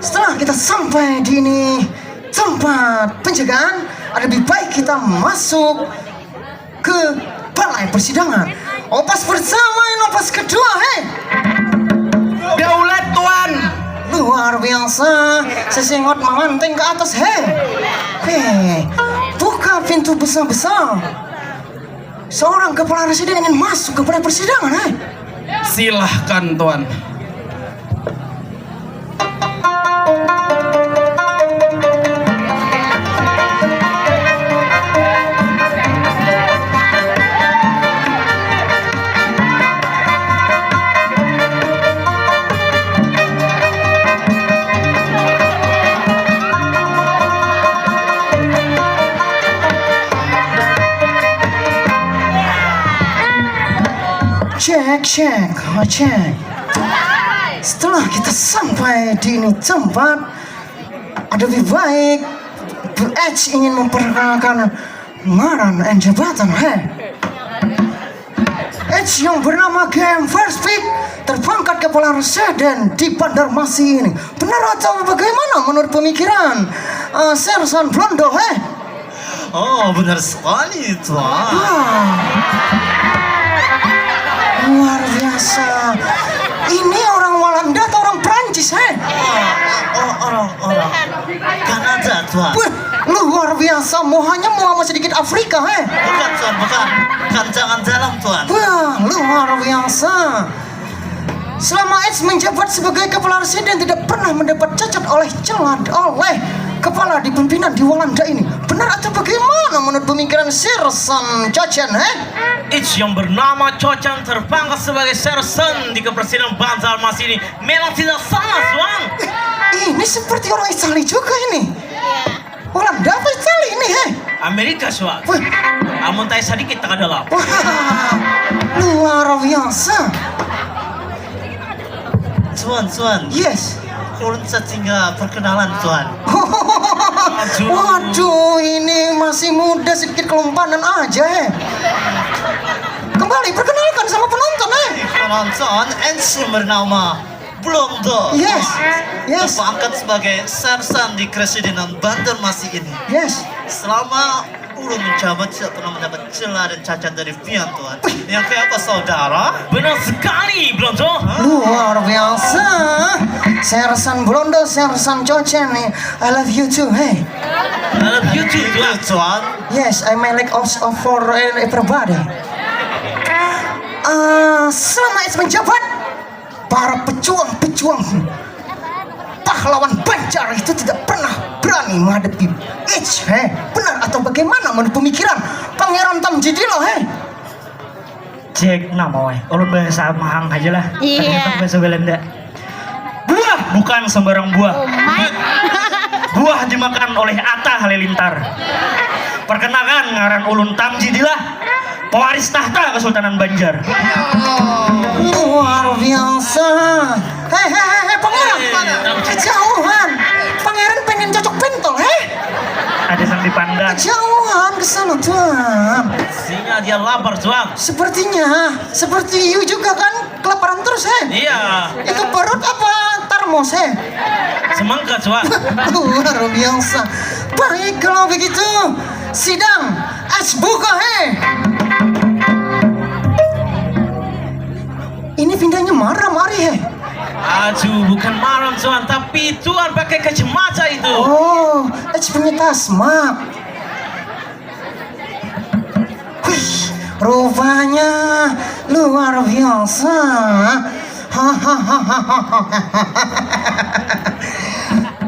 Setelah kita sampai di ini tempat penjagaan, lebih baik kita masuk ke balai persidangan. Opas pertama, opas kedua, hei. Daulat tuan. Luar biasa, sesengot memanting ke atas, hei. Hei, buka pintu besar-besar. Seorang kepala residen ingin masuk ke balai persidangan, hei. Silahkan tuan. Cek. Setelah kita sampai di ini tempat, lebih baik H ingin memperkenalkan ngaran dan jabatan, hei. H yang bernama GM First Pick terpangkat kepala residen di Banjarmasin ini. Benar atau bagaimana menurut pemikiran Sersan Blondo, hei? Oh, benar sekali tuan. Luar biasa. Ini orang Walanda atau orang Prancis, hei? Orang Kanada tuan. Wih, luar biasa. Mohanya masih sedikit Afrika, hei? Bukan tuan, bukan. Kandangan dalam tuan. Wah, luar biasa. Selama Eds menjabat sebagai kepala residen tidak pernah mendapat cacat oleh kepala di pimpinan di Walanda ini. Benar atau bagaimana menurut pemikiran Sersan Cocen, hei? H yang bernama Cocen terpangkat sebagai sersan di kepresidenan Banjarmasin ini memang tidak salah tuan. Ini seperti orang Itali juga ini. Walanda apa Itali ini, hei? Amerika tuan. Wah, Amun tay sedikit tak dalam. wah, luar biasa. Tuan. Yes. Kurun tinggal perkenalan tuan. Waduh, ini masih muda, sedikit kelompanan aja, hei. Kembali perkenalkan sama penonton, hei. Penonton H yang bernama Blondo. Yes. Terpangkat sebagai sersan di kepresidenan Banjarmasin ini. Yes. Selama ulun menjabat tidak pernah mendapat celah dan cacat dari pihak tuan. Yang kayak apa saudara? Benar sekali Blondo. Luar biasa. Sersan Blondo, Sersan Cocen nih. I love you too, hey. I love you too tuan. Yes, I may like also for everybody. Selama Eds menjabat, para pejuang pahlawan Banjar itu tidak pernah berani menghadapi H, hei. Benar atau bagaimana menurut pemikiran Pangeran Tamjidillah, hei? Cek nama weh, ulun bahasa Mahang aja lah. Iya. Ternyata bahasa Belanda. Buah bukan sembarang buah. Buah dimakan oleh Atta Halilintar. Perkenalkan ngaran ulun Tamjidillah, pewaris tahta Kesultanan Banjar. Luar biasa. Hei, pangeran. Kejauhan. Pangeran pengen cocok pentol, hei. Ada sang dipandang. Kejauhan ke sana, tuan. Sinya dia lapar tuan. Sepertinya, seperti you juga kan kelaparan terus, hei. Iya. Itu perut apa termos, hei? Semangka tuan. Luar biasa. Baik kalau begitu, sidang buka, hei. Ini pindahnya marah-mari, hei. Aduh, bukan malam tuan, tapi tuan pakai kacamata itu. Oh, punya tasma. Wih, rupanya luar biasa.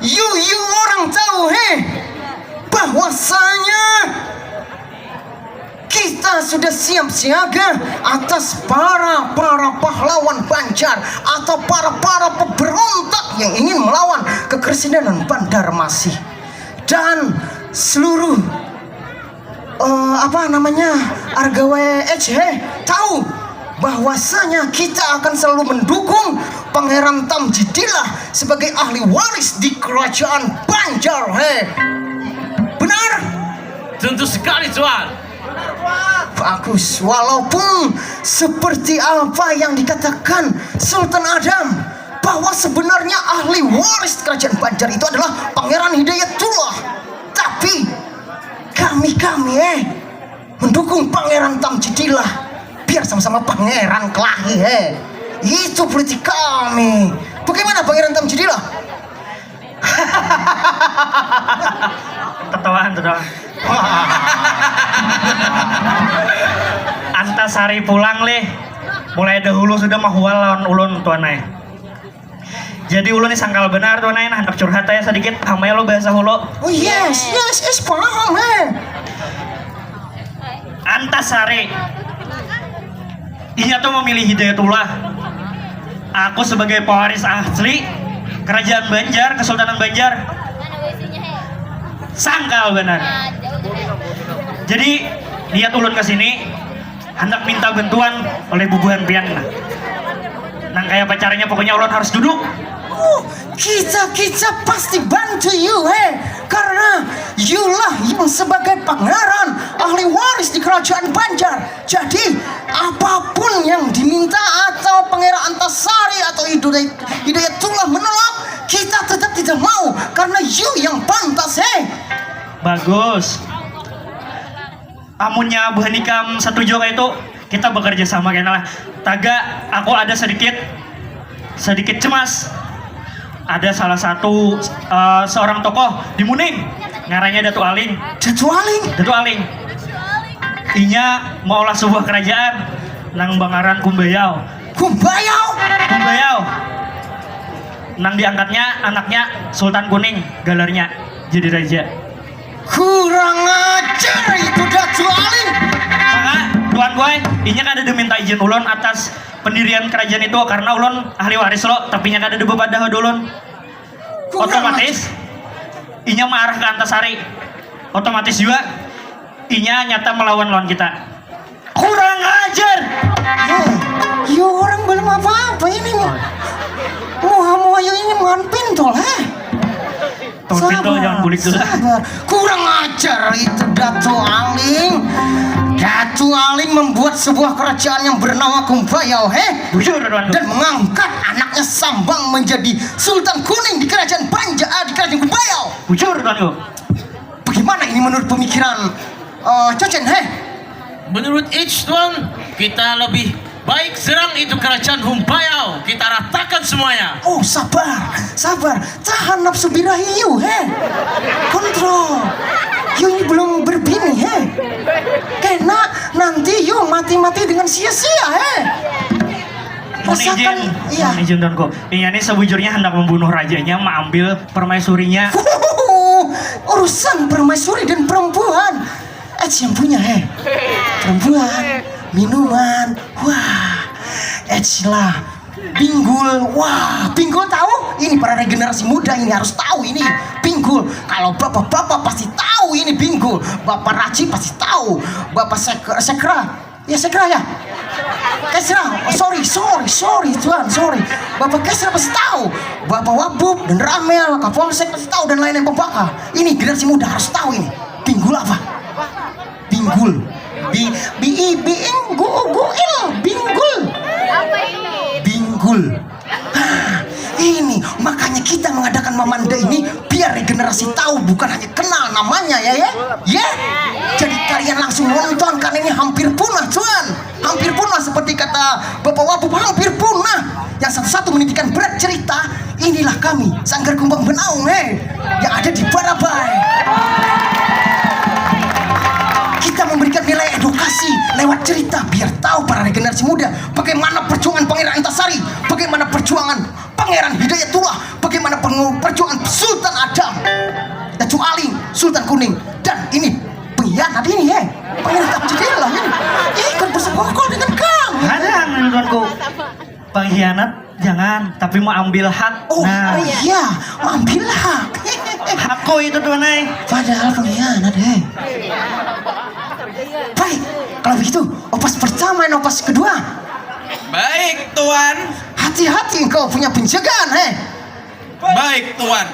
You orang tahu, hei, bahwasanya kita sudah siap siaga atas para pahlawan Banjar atau para pemberontak yang ingin melawan kepresidenan Banjarmasin dan seluruh Argawe tahu bahwasanya kita akan selalu mendukung Pangeran Tamjidillah sebagai ahli waris di kerajaan Banjar, hei. Benar? Tentu sekali tuan. Bagus, walaupun seperti apa yang dikatakan Sultan Adam bahwa sebenarnya ahli waris kerajaan Banjar itu adalah Pangeran Hidayatullah. Tapi kami mendukung Pangeran Tamjidillah biar sama-sama pangeran kelahi. Itu politik kami. Bagaimana Pangeran Tamjidillah? Tertawaan. Antasari pulang leh. Mulai dahulu sudah mahual lawan ulun tuanai. Jadi ulun ini sangkal benar tuanai, nah hendak curhat ya sedikit. Hamaya lo bahasa hulu. Oh yes, paham. Antasari, ia tuh memilih Hidayatullah. Aku sebagai pewaris asli Kerajaan Banjar, Kesultanan Banjar, sangkal benar. Jadi lihat ulun kesini, hendak minta bantuan oleh bubuhan pian. Nang kayak pacarnya pokoknya ulun harus duduk. Kita pasti bantu you, karena youlah yang sebagai pangeran ahli waris di kerajaan Banjar. Jadi apapun yang diminta atau Pangeran Antasari atau Hidayatullah menolak, kita tetap tidak mau karena you yang pantas. Bagus. Amunnya Bu Hanikam setuju kayak itu, kita bekerja sama kayaknya lah. Taga aku ada sedikit cemas. Ada salah satu seorang tokoh di Muning, ngaranya Datu Aling. Inya mau olah sebuah kerajaan nang Bangaran Kumbayau. Nang diangkatnya anaknya Sultan Kuning, galarnya jadi raja. Kurang ajar itu Datu Aling. Maka tuan gue, inya kan ada minta izin ulun atas pendirian kerajaan itu karena ulun ahli waris lo, tapi nya kan ada bebadah ulun. Otomatis inya marah ke Antasari. Otomatis juga inya nyata melawan lawan kita. Kurang ajar. Ya orang belum apa-apa ini. Mau ayo ini makan pintol, Pintol jangan bulik dulu. Kurang ajar itu Datu Aling. Datu Aling membuat sebuah kerajaan yang bernama Kumbayau, Bujur tuan. dan mengangkat anaknya Sambang menjadi Sultan Kuning di kerajaan Banjar, di kerajaan Kumbayau. Bujur tuan. Bagaimana ini menurut pemikiran Cocen, Menurut H tuan, kita lebih baik serang itu kerajaan Humbayau. Kita ratakan semuanya. Oh sabar, tahan nafsu birahi you, kontrol. You ini belum berbini, karena nanti you mati dengan sia-sia, Mohon izin tuanku. Ini sebujurnya hendak membunuh rajanya, mengambil permaisurinya. Urusan permaisuri dan perempuan, yang punya, perempuan, minuman, wah, lah. Pinggul tahu? Ini para regenerasi muda ini harus tahu ini pinggul. Kalau bapak-bapak pasti tahu ini pinggul. Bapak Raji pasti tahu. Bapak Sekra ya. Kesra, sorry tuan, sorry. Bapak Kesra pasti tahu. Bapak Wabub dan Ramel, Kapolsek pasti tahu dan lain-lain pembaka. Ini generasi muda harus tahu ini. Pinggul apa? Pinggul. Binggul. Ini makanya kita mengadakan Mamanda ini biar regenerasi tahu, bukan hanya kenal namanya ya. Jadi kalian langsung nonton karena ini hampir punah tuan. Hampir punah seperti kata Bapak Wabub, hampir punah. Yang satu-satu menitikan berat cerita, inilah kami Sanggar Kumbang Benaung yang ada di Barabai. Kita memberikan nilai edukasi lewat cerita biar tahu para regenerasi muda bagaimana perjuangan Pangeran Antasari, bagaimana perjuangan Pangeran Hidayatullah, bagaimana perjuangan Sultan Adam, Datu Aling, Sultan Kuning, dan ini pengkhianat ini Pangeran Tamjidillah ini kan bersekongkol dengan kamu. Ada tuanku. Pengkhianat jangan, tapi mau ambil hak. Iya, ambil hak. Hakku itu tuan. Padahal pengkhianat Baik, kalau begitu opas pertama dan opas kedua. Baik tuan. Hati-hati engkau punya penjagaan Baik tuan.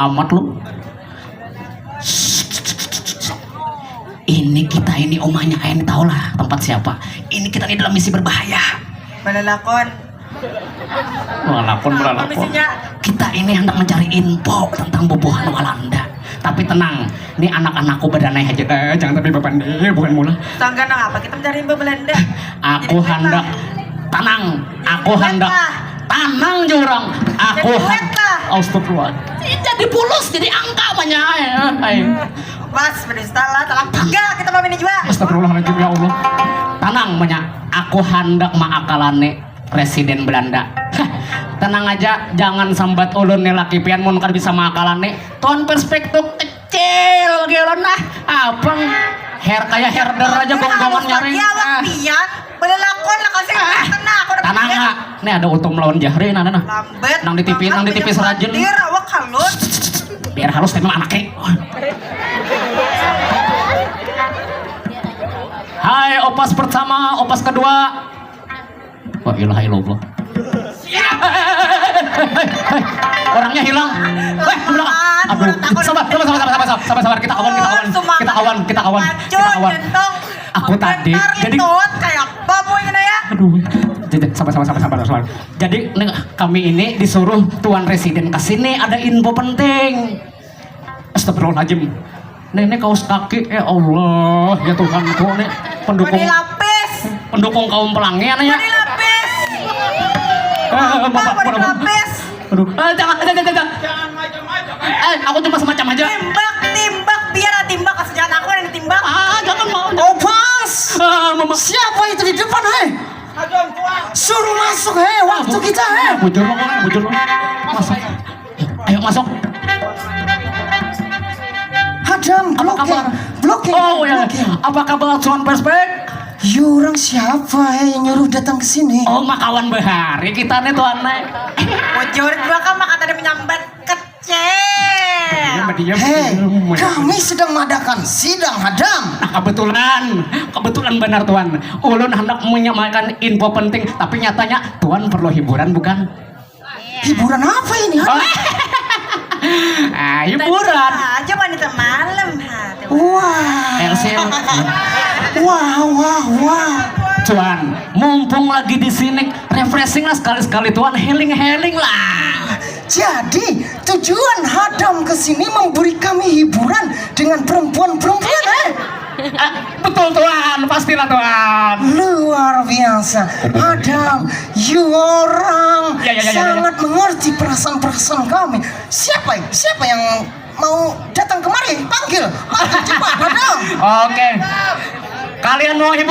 amat lu. Ini kita ini omanya Ain, tau lah tempat siapa. Ini kita ini dalam misi berbahaya. Belalakon. Melakon. Kita ini hendak mencari info tentang bobohan Walanda. Tapi tenang, ini anak-anakku badannya aja. Jangan tapi bapak deh, bukan mula. Tangga nang apa? Kita mencari Mbak Belanda. Aku hendak tenang. Aku hendak tenang jurang. Aku astagfirullah. Jadi pulus, jadi angka banyak. Mas, beristala, talang tiga kita mau ini juga. Astagfirullahaladzim ya Allah. Tenang banyak. Aku hendak maakalane Presiden Belanda. Tenang aja, jangan sambat ulun nih laki pian mun kan bisa maakalane. Tuan perspektif kecil gitu nah. Abang hair kayak herder aja gonggongan nyaring. Ya, pian. Belalakon lah kasih tenang. Tenang nggak? Nih ada utum lawan Jahri nah. Lambet. Nang di TV serajun. Dir awak halus. Biar halus tapi anaknya. Hai opas pertama, opas kedua. Wah ilaha illallah. Orangnya hilang. Aduh, sabar. Kita kawan. Aku tadi jadi kayak babu ini ya. aduh. Sabar. Jadi kami ini disuruh Tuan Residen kesini, ada info penting. Astagfirullahaladzim. Nenek kaos kaki, ya Allah, ya Tuhanku, nih pendukung kaum pelangi ya. Lapis. Lapis. Aduh, jangan. Aku cuma semacam aja. Timbak, biar timbak kesejahteraan aku yang ditimbak. Jangan mau. Opas, siapa itu di depan, hei? Suruh masuk, hei, waktu kita, hei. Bujur lo. Masuk. Ayo masuk. Hadam, blocking. Oh ya. Apa kabar Tuan Perspek? Yurang siapa, hei, yang nyuruh datang ke sini? Oh, makawan behari kita nih Tuan nek. Bujur bakal maka tadi menyambat kecil. Hei, kami sedang mengadakan sidang Hadam. Nah, kebetulan benar Tuan. Ulun hendak menyampaikan info penting, tapi nyatanya Tuan perlu hiburan bukan? Hiburan apa ini, Hadam? Hiburan. Aja wanita malam hati. Wah, Ersil. wah. Tuan, mumpung lagi di sini, refreshing lah sekali-sekali Tuan, healing lah. Jadi tujuan Hadam ke sini memberi kami hiburan dengan perempuan-perempuan, Betul Tuan, pastilah Tuan. Luar biasa, Hadam, you orang Ya. sangat mengerti perasaan kami. Siapa yang mau datang kemari? Panggil cepat, Hadam. Oke. Kalian mau hiburan?